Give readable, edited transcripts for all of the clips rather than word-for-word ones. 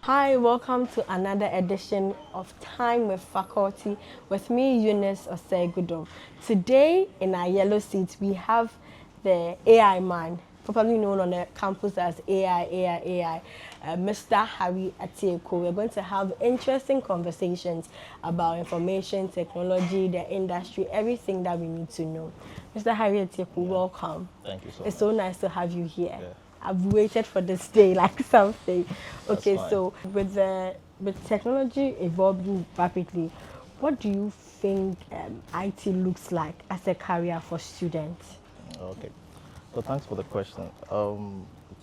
Hi, welcome to another edition of Time with Faculty with me, Eunice Osegudom. Today in our yellow seat, we have the AI man, probably known on the campus as AI, Mr. Harry Atieku. We're going to have interesting conversations about information, technology, the industry, everything that we need to know. Mr. Harry Atieku, welcome. Thank you so It's much. so nice to have you here. Yeah. I've waited for this day like something. That's Okay, fine. so with technology evolving rapidly, what do you think IT looks like as a career for students? Okay. So thanks for the question.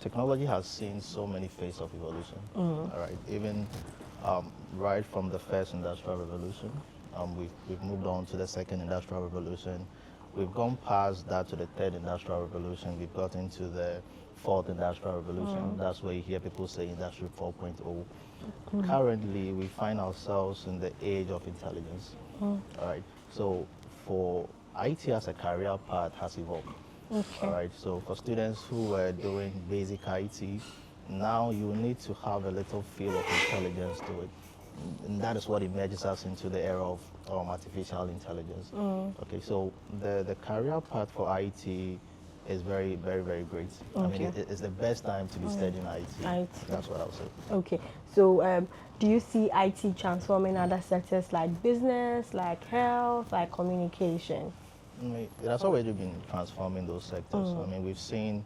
Technology has seen so many phases of evolution. All right. Even right from the first industrial revolution, we've moved on to the second industrial revolution. We've gone past that to the third industrial revolution. We've got into the fourth industrial revolution. That's where you hear people say Industry 4.0. Currently, we find ourselves in the age of intelligence. All right. So for IT as a career path has evolved. Okay. All right. So for students who were doing basic IT, now you need to have a little feel of intelligence to it. And that is what emerges us into the era of artificial intelligence. Okay, so the career path for IT is very, very, very great. I mean, Okay. it's the best time to be studying IT. IT. That's what I'll say. Okay, so do you see IT transforming other sectors like business, like health, like communication? I mean, it has already been transforming those sectors. I mean, we've seen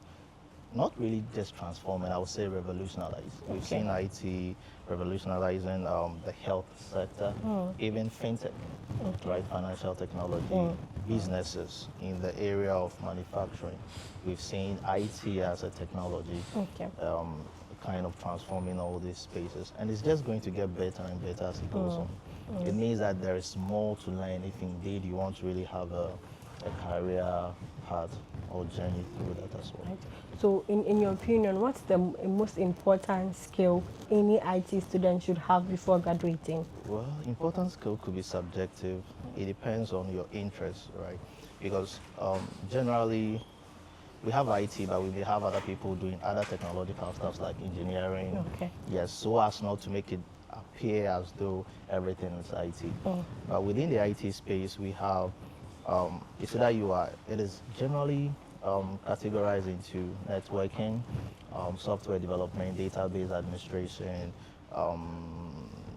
not really just transforming, I would say revolutionize. We've Okay. seen IT revolutionizing the health sector, even fintech, right, financial technology, businesses in the area of manufacturing. We've seen IT as a technology Okay. kind of transforming all these spaces. And it's just going to get better and better as it goes on. It means that there is more to learn if indeed you want to really have a career path or journey through that as well. Right. So, in your opinion, what's the most important skill any IT student should have before graduating? Well, important skill could be subjective. It depends on your interest, right? Because generally, we have IT, but we may have other people doing other technological stuff like engineering. Okay. Yes, so as not to make it appear as though everything is IT. But within the IT space, we have, it's either it is generally categorized into networking, software development, database administration,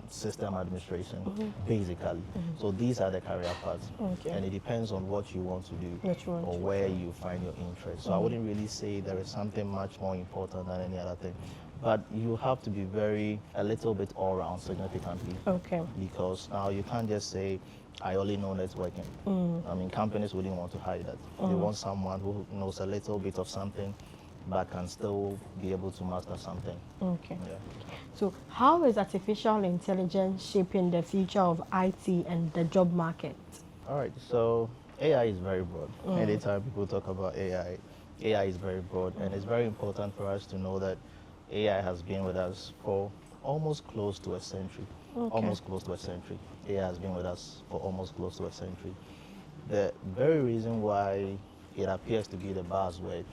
system administration, basically. So these are the career paths. Okay. And it depends on what you want to do What you want or to where you find your interest. So I wouldn't really say there is something much more important than any other thing. But you have to be a little bit all-round significantly. Okay. Because now you can't just say, I only know networking. I mean, companies wouldn't want to hide that. They want someone who knows a little bit of something but can still be able to master something. Okay. Yeah. So, how is artificial intelligence shaping the future of IT and the job market? All right, so AI is very broad. Anytime people talk about AI is very broad, and it's very important for us to know that AI has been with us for almost close to a century. Okay. Almost close to a century. AI has been with us for almost close to a century. The very reason why it appears to be the buzzword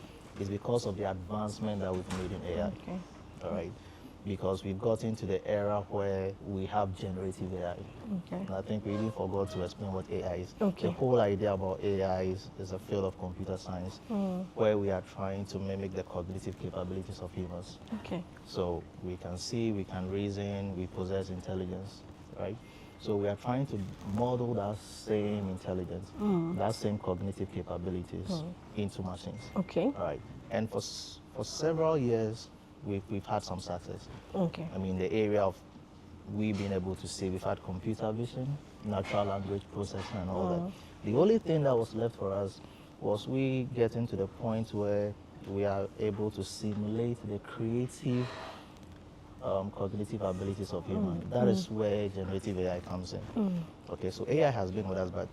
is because of the advancement that we've made in AI. Okay. All right, because we've got into the era where we have generative AI. Okay. And I think we even forgot to explain what AI is. Okay. The whole idea about AI is a field of computer science where we are trying to mimic the cognitive capabilities of humans. Okay. So we can see, we can reason, we possess intelligence, right? So we are trying to model that same intelligence, that same cognitive capabilities into machines. Okay. Right. And for several years, we've had some success. Okay. I mean, the area of we being able to see, we've had computer vision, natural language processing, and all that. The only thing that was left for us was we getting to the point where we are able to simulate the creative cognitive abilities of humans. That is where generative AI comes in. Okay, so AI has been with us, but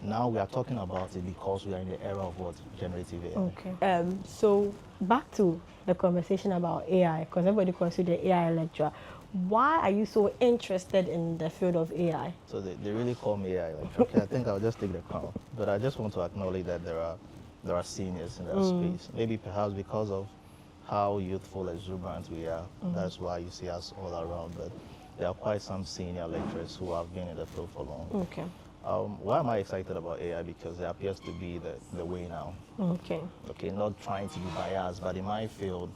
now we are talking about it because we are in the era of what? Generative AI. Okay. So back to the conversation about AI, because everybody calls you the AI lecturer. Why are you so interested in the field of AI? So they really call me AI lecturer. Okay, I think I'll just take the crown. But I just want to acknowledge that there are seniors in that space. Maybe perhaps because of how youthful, exuberant we are. That's why you see us all around. But there are quite some senior lecturers who have been in the field for long. Okay. Why am I excited about AI? Because it appears to be the way now. Okay. Okay, not trying to be biased, but in my field,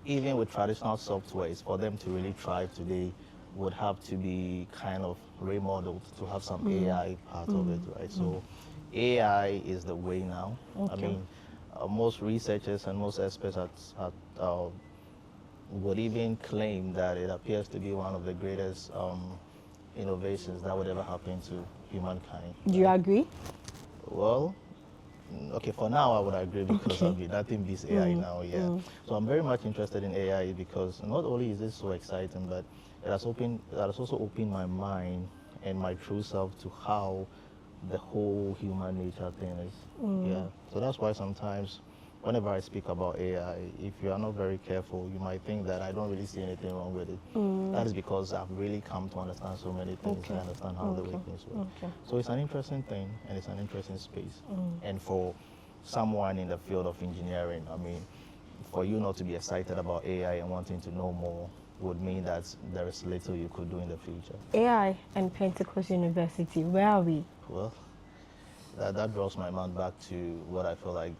even with traditional softwares, for them to really thrive today, would have to be kind of remodeled to have some AI part of it, right? So AI is the way now. I Okay. mean, most researchers and most experts would even claim that it appears to be one of the greatest innovations that would ever happen to humankind. Do you agree? Well, okay, for now I would agree because Okay. I mean, nothing beats AI now, yeah. So I'm very much interested in AI because not only is it so exciting, but it has also opened my mind and my true self to how the whole human nature thing is. Yeah. So that's why sometimes whenever I speak about AI, if you are not very careful, you might think that I don't really see anything wrong with it. That is because I've really come to understand so many things. Okay. I understand how the way things work. Okay. So it's an interesting thing and it's an interesting space. And for someone in the field of engineering, I mean, for you not to be excited about AI and wanting to know more would mean that there is little you could do in the future. AI and Pentecost University, where are we? Well, that draws my mind back to what I feel like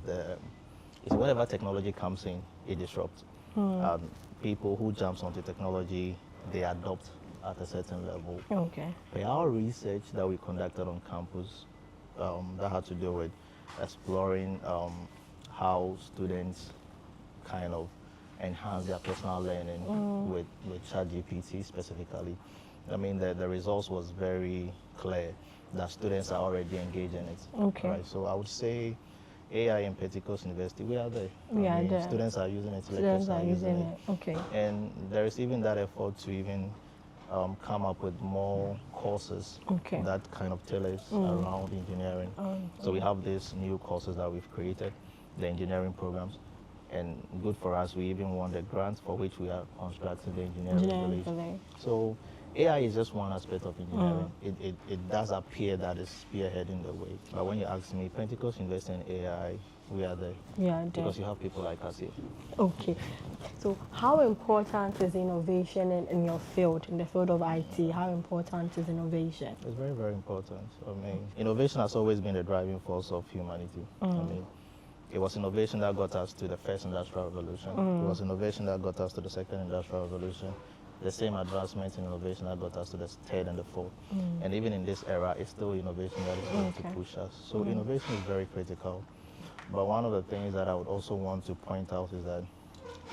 is whenever technology comes in, it disrupts. People who jumps onto technology, they adopt at a certain level. Okay. By our research that we conducted on campus, that had to do with exploring how students kind of enhance their personal learning with ChatGPT specifically. I mean, the results was very clear that students are already engaged in it. Okay. Right? So I would say AI in Pentecost University, we are there. We are there. Students are using it, Students lecturers are using it. Okay. And there is even that effort to even come up with more courses Okay. that kind of tailors around engineering. So we have these new courses that we've created, the engineering programs. And good for us, we even won the grant for which we are constructing the engineering village. So AI is just one aspect of engineering. It does appear that it's spearheading the way. But when you ask me, Pentecost investing in AI, we are there. Yeah, Because you have people like us here. Okay. So how important is innovation in your field, in the field of IT? How important is innovation? It's very, very important. I mean, innovation has always been the driving force of humanity. I mean, it was innovation that got us to the first industrial revolution. It was innovation that got us to the second industrial revolution. The same advancements in innovation that got us to the third and the fourth. And even in this era, it's still innovation that is going to push us. So innovation is very critical. But one of the things that I would also want to point out is that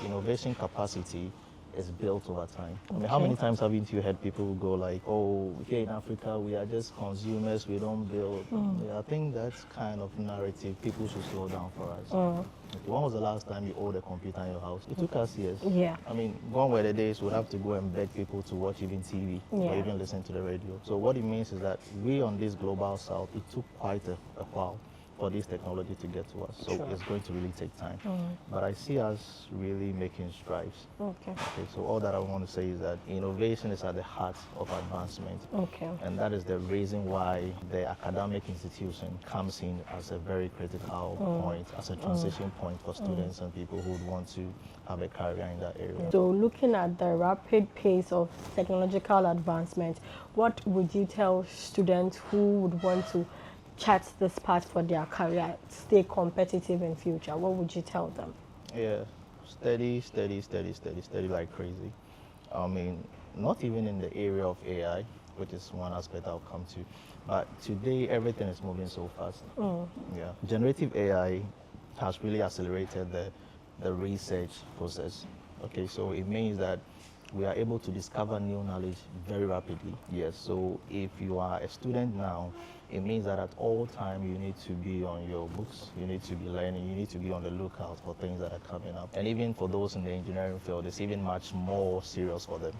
innovation capacity is built over time. I mean, how many times haven't you heard people go like, oh, here in Africa, we are just consumers, we don't build. Yeah, I think that's kind of narrative people should slow down for us. Okay, when was the last time you owned a computer in your house? It took us years. Yeah. I mean, gone were the days we'd have to go and beg people to watch even TV or Yeah. even listen to the radio. So what it means is that we on this global south, it took quite a while for this technology to get to us. So Sure. it's going to really take time. But I see us really making strides. Okay. Okay, so all that I want to say is that innovation is at the heart of advancement. Okay. And that is the reason why the academic institution comes in as a very critical point, as a transition point for students and people who would want to have a career in that area. So looking at the rapid pace of technological advancement, what would you tell students who would want to chart this path for their career, stay competitive in future? What would you tell them? Yeah, steady like crazy. I mean, not even in the area of AI, which is one aspect I'll come to, but today everything is moving so fast. Yeah, generative AI has really accelerated the research process. Okay, so it means that we are able to discover new knowledge very rapidly. Yes, so if you are a student now, it means that at all time you need to be on your books, you need to be learning, you need to be on the lookout for things that are coming up. And even for those in the engineering field, it's even much more serious for them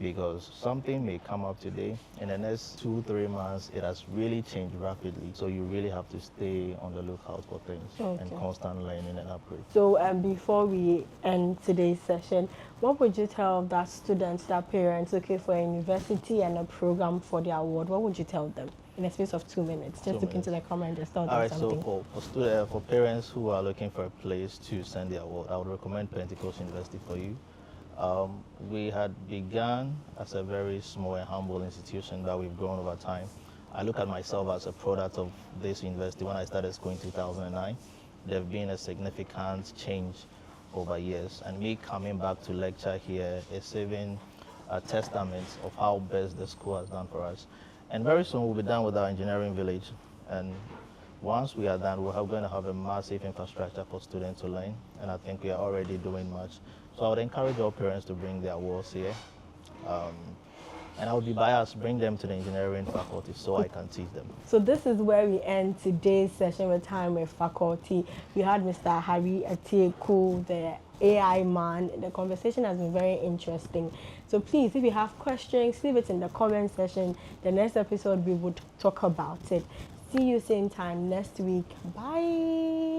because something may come up today, in the next 2-3 months, it has really changed rapidly. So you really have to stay on the lookout for things and constant learning and upgrade. So before we end today's session, what would you tell that students, that parents, okay, for a university and a program for their award, what would you tell them? in a space of 2 minutes. Just 2 look into the minutes. comment and start All doing right, something. so for parents who are looking for a place to send their award, I would recommend Pentecost University for you. We had begun as a very small and humble institution, but we've grown over time. I look at myself as a product of this university. When I started school in 2009, there have been a significant change over years, and me coming back to lecture here is even a testament of how best the school has done for us. And very soon we'll be done with our engineering village, and once we are done, we're going to have a massive infrastructure for students to learn, and I think we are already doing much. So I would encourage all parents to bring their awards here. And I would be biased, bring them to the engineering faculty so I can teach them. So this is where we end today's session with Time with Faculty. We had Mr. Harry Atieku, the AI man. The conversation has been very interesting. So please, if you have questions, leave it in the comment section. The next episode, we would talk about it. See you same time next week. Bye.